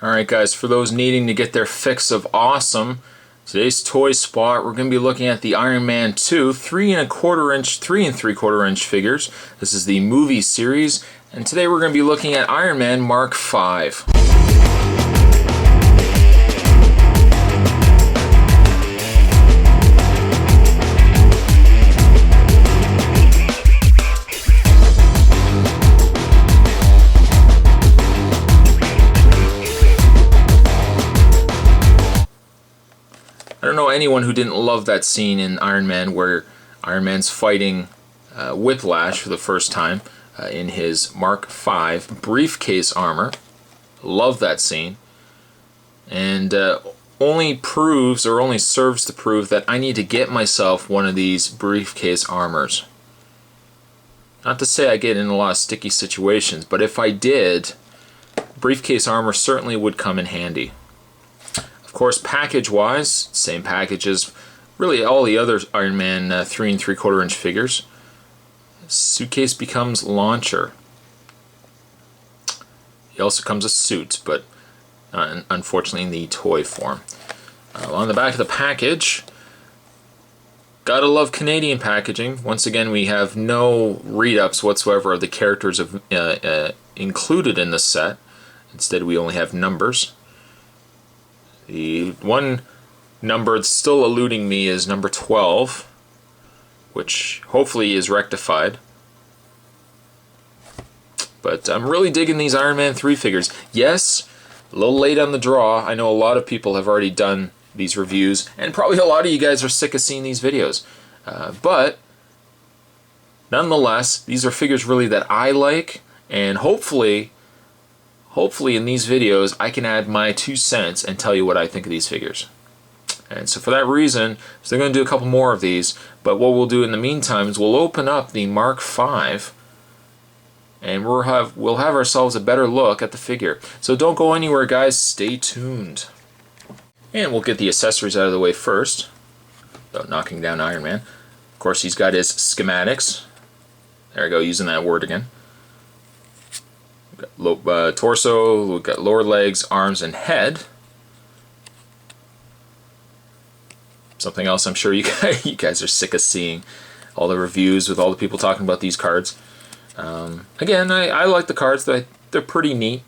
Alright guys, for those needing to get their fix of awesome, today's toy spot, we're going to be looking at the Iron Man 2 3 3/4 inch figures. This is the movie series, and today we're going to be looking at Iron Man Mark 5. I don't know anyone who didn't love that scene in Iron Man where Iron Man's fighting Whiplash for the first time in his Mark 5 briefcase armor. Love that scene. And only serves to prove that I need to get myself one of these briefcase armors. Not to say I get in a lot of sticky situations, but if I did, briefcase armor certainly would come in handy. Of course, package-wise, same package as really all the other Iron Man 3 3/4 inch figures. Suitcase becomes launcher. He also comes with suits, but unfortunately in the toy form. On the back of the package, gotta love Canadian packaging. Once again, we have no read-ups whatsoever of the characters included in the set. Instead, we only have numbers. The one number that's still eluding me is number 12, which hopefully is rectified. But I'm really digging these Iron Man 3 figures. Yes, a little late on the draw. I know a lot of people have already done these reviews, and probably a lot of you guys are sick of seeing these videos. But nonetheless, these are figures really that I like, and hopefully in these videos I can add my 2 cents and tell you what I think of these figures. And so for that reason, they're going to do a couple more of these, but what we'll do in the meantime is we'll open up the Mark 5 and we'll have ourselves a better look at the figure. So don't go anywhere guys, stay tuned. And we'll get the accessories out of the way first, without knocking down Iron Man. Of course he's got his schematics. There we go, using that word again. We've got torso, we've got lower legs, arms, and head. Something else I'm sure you guys are sick of seeing. All the reviews with all the people talking about these cards. Again, I like the cards. They're pretty neat.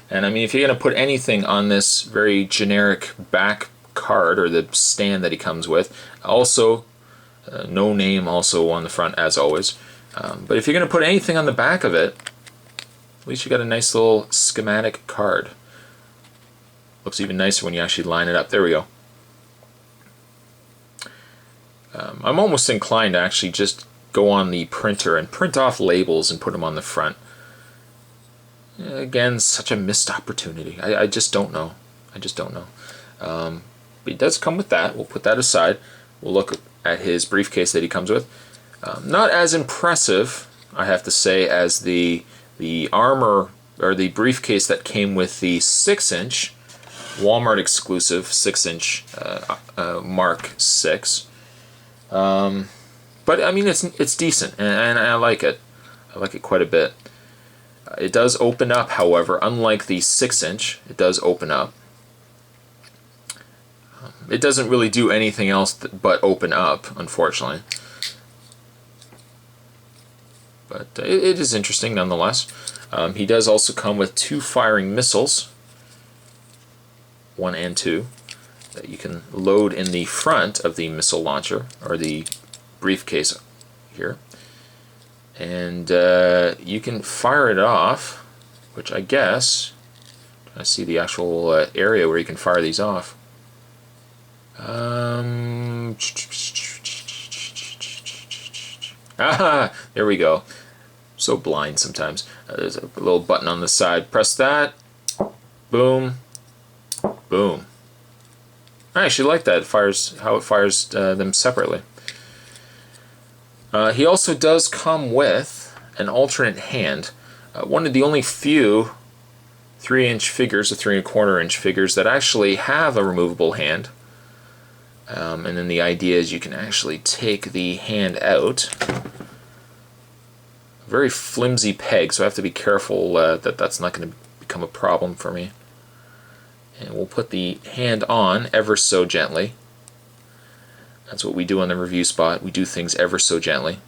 And I mean, if you're going to put anything on this very generic back card, or the stand that he comes with, also, no name also on the front as always. But if you're going to put anything on the back of it, at least you got a nice little schematic card. Looks even nicer when you actually line it up. There we go. I'm almost inclined to actually just go on the printer and print off labels and put them on the front. Again, such a missed opportunity. I just don't know. But he does come with that. We'll put that aside. We'll look at his briefcase that he comes with. Not as impressive, I have to say, as the armor or the briefcase that came with the 6-inch Walmart exclusive 6-inch Mark 6. But I mean, it's decent, and I like it. I like it quite a bit. It does open up, however, unlike the 6-inch. It does open up. It doesn't really do anything else but open up, unfortunately. But it is interesting nonetheless. He does also come with 2 firing missiles, 1 and 2, that you can load in the front of the missile launcher, or the briefcase here. And you can fire it off, which I guess, I see the actual area where you can fire these off. Ah, there we go. So blind sometimes. There's a little button on the side. Press that. Boom. Boom. I actually like that. How it fires them separately. He also does come with an alternate hand. One of the only few 3-inch figures, or 3 1/4 inch figures, that actually have a removable hand. And then the idea is you can actually take the hand out. Very flimsy peg, so I have to be careful that that's not going to become a problem for me. And we'll put the hand on ever so gently. That's what we do on the review spot. We do things ever so gently.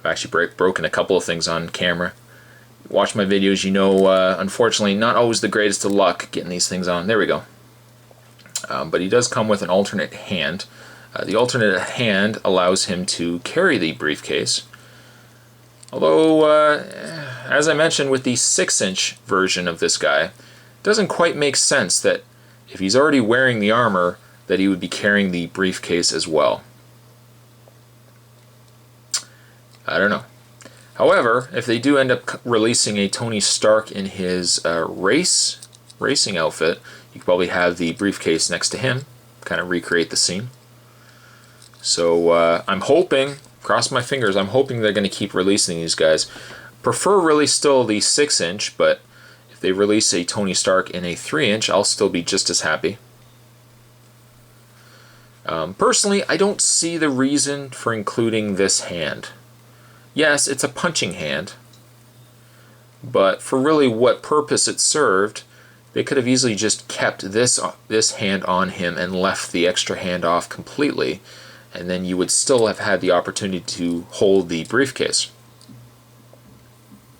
I've actually broken a couple of things on camera. Watch my videos, you know, unfortunately, not always the greatest of luck getting these things on. There we go. But he does come with an alternate hand. The alternate hand allows him to carry the briefcase. Although, as I mentioned, with the 6-inch version of this guy, it doesn't quite make sense that if he's already wearing the armor, that he would be carrying the briefcase as well. I don't know. However, if they do end up releasing a Tony Stark in his racing outfit, you could probably have the briefcase next to him, kind of recreate the scene. So I'm hoping, cross my fingers, I'm hoping they're going to keep releasing these guys. Prefer really still the 6-inch, but if they release a Tony Stark in a 3-inch, I'll still be just as happy. Personally, I don't see the reason for including this hand. Yes, it's a punching hand, but for really what purpose it served, they could have easily just kept this hand on him and left the extra hand off completely, and then you would still have had the opportunity to hold the briefcase.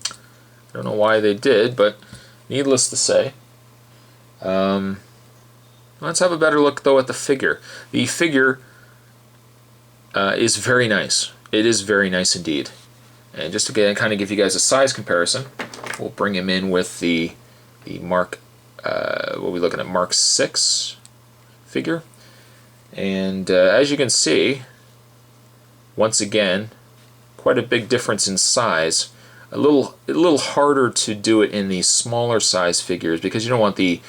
I don't know why they did, but needless to say. Let's have a better look, though, at the figure. The figure is very nice. It is very nice indeed. And just to kind of give you guys a size comparison, we'll bring him in with the Mark, what are we looking at, Mark 6 figure. And as you can see, once again, quite a big difference in size. A little harder to do it in the smaller size figures because you don't want the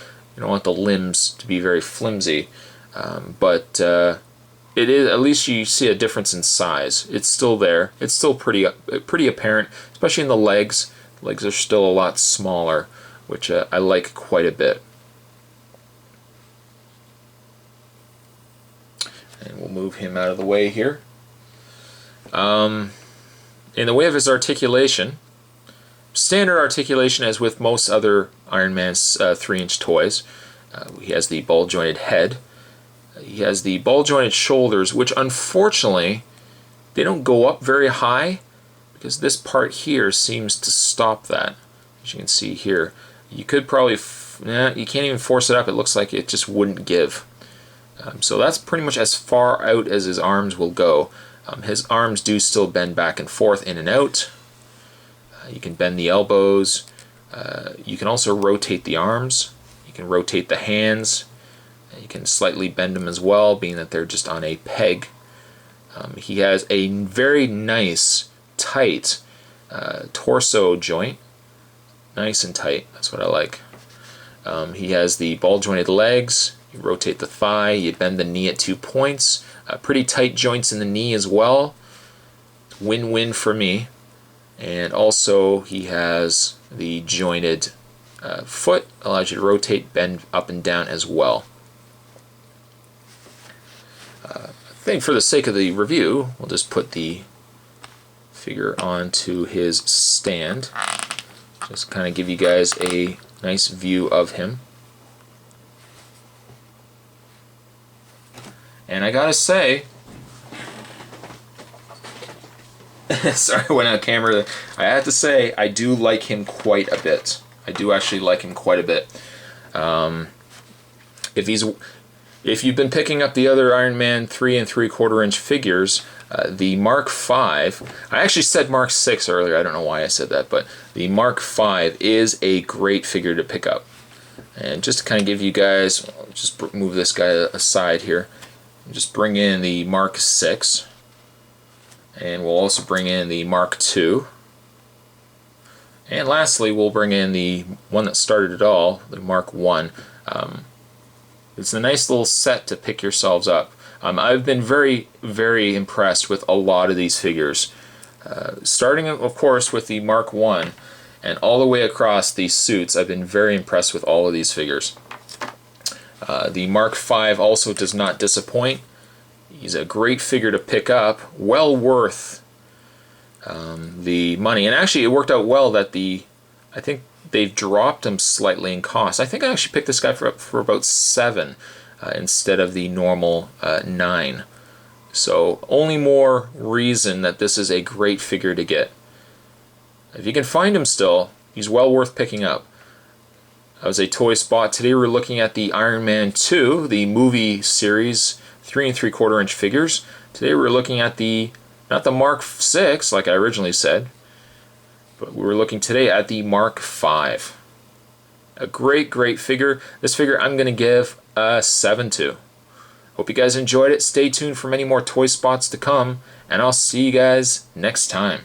limbs to be very flimsy, but it is, at least you see a difference in size. It's still there. It's still pretty apparent, especially in the legs. The legs are still a lot smaller, which I like quite a bit. And we'll move him out of the way here. In the way of his articulation, standard articulation as with most other Iron Man's 3-inch toys. He has the ball-jointed head. He has the ball-jointed shoulders, which unfortunately, they don't go up very high because this part here seems to stop that. As you can see here. You could probably, you can't even force it up. It looks like it just wouldn't give. So that's pretty much as far out as his arms will go. His arms do still bend back and forth, in and out. You can bend the elbows. You can also rotate the arms. You can rotate the hands. You can slightly bend them as well, being that they're just on a peg. He has a very nice, tight torso joint. Nice and tight. That's what I like. He has the ball-jointed legs. You rotate the thigh. You bend the knee at 2 points. Pretty tight joints in the knee as well. Win-win for me. And also he has the jointed foot, allows you to rotate, bend up and down as well. I think for the sake of the review, we'll just put the figure onto his stand. Just kind of give you guys a nice view of him. And I gotta say, sorry, I went out of camera. I have to say, I do like him quite a bit. I do actually like him quite a bit. If you've been picking up the other Iron Man 3 3/4-inch figures, the Mark 5, I actually said Mark 6 earlier, I don't know why I said that, but the Mark 5 is a great figure to pick up. And just to kind of give you guys, I'll just move this guy aside here, just bring in the Mark 6, and we'll also bring in the Mark 2, and lastly we'll bring in the one that started it all, the Mark 1. It's a nice little set to pick yourselves up. I've been very, very impressed with a lot of these figures. Starting, of course, with the Mark 1 and all the way across these suits, I've been very impressed with all of these figures. The Mark 5 also does not disappoint. He's a great figure to pick up, well worth the money. And actually, it worked out well that I think they've dropped them slightly in cost. I think I actually picked this guy for about 7 instead of the normal 9. So only more reason that this is a great figure to get. If you can find him still, he's well worth picking up. That was a toy spot. Today we're looking at the Iron Man 2, the movie series, 3 3/4 inch figures. Today we're looking at not the Mark 6 like I originally said, but we were looking today at the Mark 5. A great figure. This figure I'm going to give a 7 to. Hope you guys enjoyed it. Stay tuned for many more toy spots to come, and I'll see you guys next time.